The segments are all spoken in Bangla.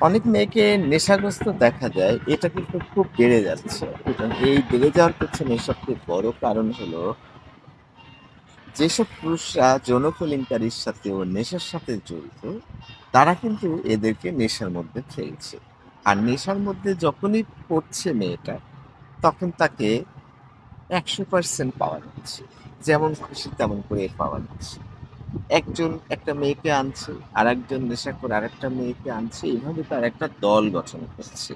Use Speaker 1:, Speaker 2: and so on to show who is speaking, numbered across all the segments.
Speaker 1: অনেক মেয়েকে নেশাগ্রস্ত দেখা যায়। এটা কিন্তু খুব বেড়ে যাচ্ছে। এবং এই বেড়ে যাওয়ার পেছনে সবচেয়ে বড় কারণ হলো যেসব পুরুষরা যৌনকলিঙ্কারীর সাথে ও নেশার সাথে জড়িত, তারা কিন্তু এদেরকে নেশার মধ্যে ফেলছে। আর নেশার মধ্যে যখনই পড়ছে মেয়েটা, তখন তাকে ১০০% পাওয়া যাচ্ছে। যেমন খুশি তেমন করে পাওয়া যাচ্ছে। একজন একটা মেয়েকে আনছে, আরেকজন নেশা করে আরেকটা মেয়েকে আনছে। এভাবে তার একটা দল গঠন করছে।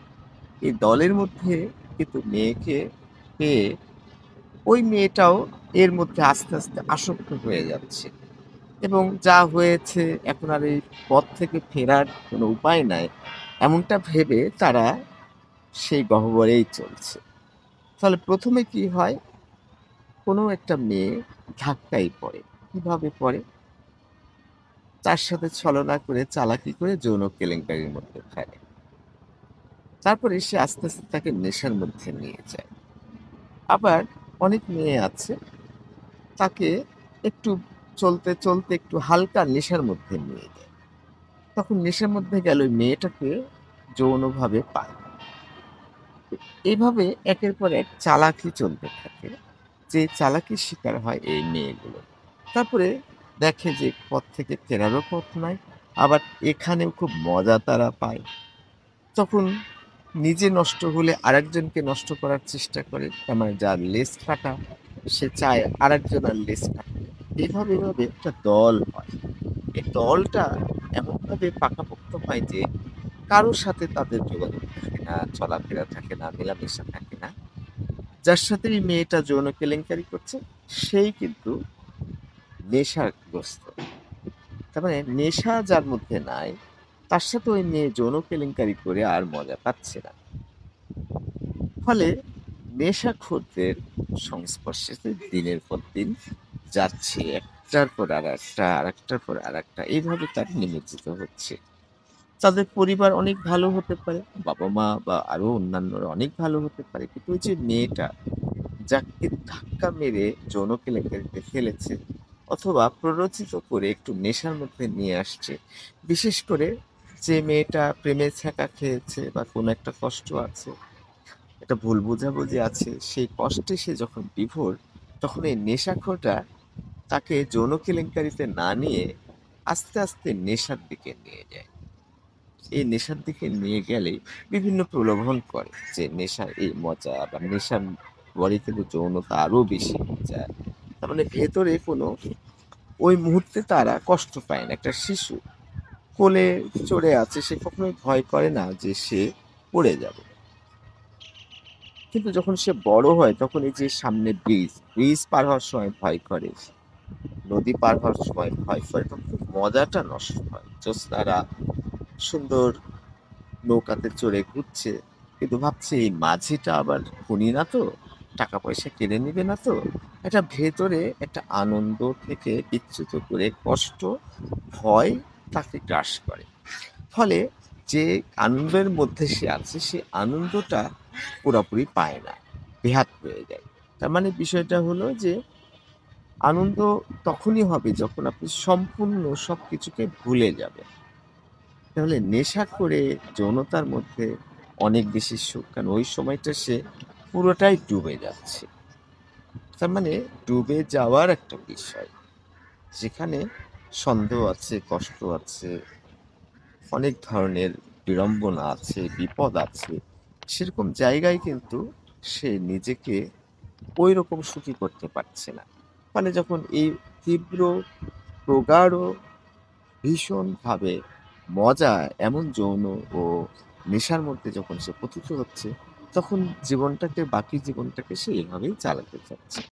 Speaker 1: এই দলের মধ্যে কিন্তু মেয়েকে পেয়ে ওই মেয়েটাও এর মধ্যে আস্তে, আস্তে আসক্ত হয়ে যাচ্ছে। এবং যা হয়েছে এখন আর এই পথ থেকে ফেরার কোনো উপায় নাই। এমনটা ভেবে তারা সেই গহ্বরেই চলছে। তাহলে ১ম এ কি হয়? কোনো একটা মেয়ে ধাক্কায় পড়ে। কিভাবে পড়ে? তার সাথে ছলনা করে, চালাকি করে যৌন কেলেঙ্কারির মধ্যে ফেলে। তারপরে সে আস্তে, আস্তে তাকে নেশার মধ্যে নিয়ে যায়। আবার অনেক মেয়ে আছে, তাকে একটু চলতে, চলতে একটু হালকা নেশার মধ্যে নিয়ে যায়। তখন নেশার মধ্যে গেলে ওই মেয়েটাকে যৌনভাবে পায়। তো এভাবে একের পর এক চালাকি চলতে থাকে। যে চালাকির শিকার হয় এই মেয়েগুলো। তারপরে দেখে যে পথ থেকে ফেরারও পথ নাই। আবার এখানেও খুব মজা তারা পায়। তখন নিজে নষ্ট হলে আরেকজনকে নষ্ট করার চেষ্টা করে। তার মানে যার লেজ কাটা, সে চায় আরেকজন আর লেজ কাটতে। এভাবে, এভাবে একটা দল হয়। এই দলটা এমনভাবে পাকাপোক্ত হয় যে কারো সাথে তাদের যোগাযোগ থাকে না, চলাফেরা থাকে না, মেলামেশা থাকে না। যার সাথে এই মেয়েটা যৌন কেলেঙ্কারি করছে, সেই কিন্তু নেশাগ্রস্ত। তার মানে নেশা যার মধ্যে নাই, তার সাথে ওই মেয়ে যৌন কেলেঙ্কারি করে আর মজা পাচ্ছে না। ফলে নেশাখোরদের সংস্পর্শে দিনের পর দিন যাচ্ছে একটার পর আরেকটা, আরেকটার পর আরেকটা এইভাবে তার নিমজ্জিত হচ্ছে। তাদের পরিবার অনেক ভালো হতে পারে, বাবা-মা বা আরো অন্যান্যরা অনেক ভালো হতে পারে। কিন্তু ওই যে মেয়েটা যাকে ধাক্কা মেরে যৌন কেলেঙ্কারিতে ফেলেছে অথবা প্ররোচিত করে একটু নেশার মধ্যে নিয়ে আসছে, বিশেষ করে যে মেয়েটা প্রেমে ছ্যাঁকা খেয়েছে বা কোনো একটা কষ্ট আছে, একটা ভুল বোঝাবুঝি আছে, সেই কষ্টে সে যখন বিভোর, তখন এই নেশাখোরটা তাকে যৌন কেলেঙ্কারিতে না নিয়ে আস্তে, আস্তে নেশার দিকে নিয়ে যায়। এই নেশার দিকে নিয়ে গেলেই বিভিন্ন প্রলোভন করে যে নেশার এই মজা বা নেশার পরে কিন্তু যৌনতা আরো বেশি মজা। তার মানে ভেতরে কোনো ওই মুহূর্তে তারা কষ্ট পায় না। একটা শিশু কোলে চড়ে আছে, সে কখনোই ভয় করে না যে সে পড়ে যাবে। কিন্তু যখন সে বড় হয় তখন এই যে সামনে ব্রিজ পার হওয়ার সময় ভয় করে, নদী পার হওয়ার সময় ভয় করে, তখন মজাটা নষ্ট হয়। জ্যোৎস্নারা সুন্দর নৌকাতে চড়ে ঘুরছে, কিন্তু ভাবছে এই মাঝিটা আবার খুনি না তো, টাকা পয়সা কেড়ে নিবে না তো। একটা ভেতরে একটা আনন্দ থেকে বিচ্যুত করে কষ্ট, ভয় তাকে গ্রাস করে। ফলে যে আনন্দের মধ্যে সে আছে সে আনন্দটা পুরোপুরি পায় না, বেহাত হয়ে যায়। তার মানে বিষয়টা হলো যে আনন্দ তখনই হবে যখন আপনি সম্পূর্ণ সবকিছুকে ভুলে যাবেন। তাহলে নেশা করে যৌনতার মধ্যে অনেক বেশি সুখ। কারণ ওই সময়টা সে পুরোটাই ডুবে যাচ্ছে। তার মানে ডুবে যাওয়ার একটা বিষয়। যেখানে সন্দেহ আছে, কষ্ট আছে, অনেক ধরনের বিড়ম্বনা আছে, বিপদ আছে। সেরকম জায়গায় কিন্তু সে নিজেকে ঐরকম সুখী করতে পারছে না। ফলে যখন এই তীব্র, প্রগাঢ়, ভীষণভাবে মজা এমন যৌন ও নেশার মধ্যে যখন সে পতিত হচ্ছে, তখন জীবনটাকে বাকি জীবনটাকে সে এভাবেই চালাতে চাচ্ছে।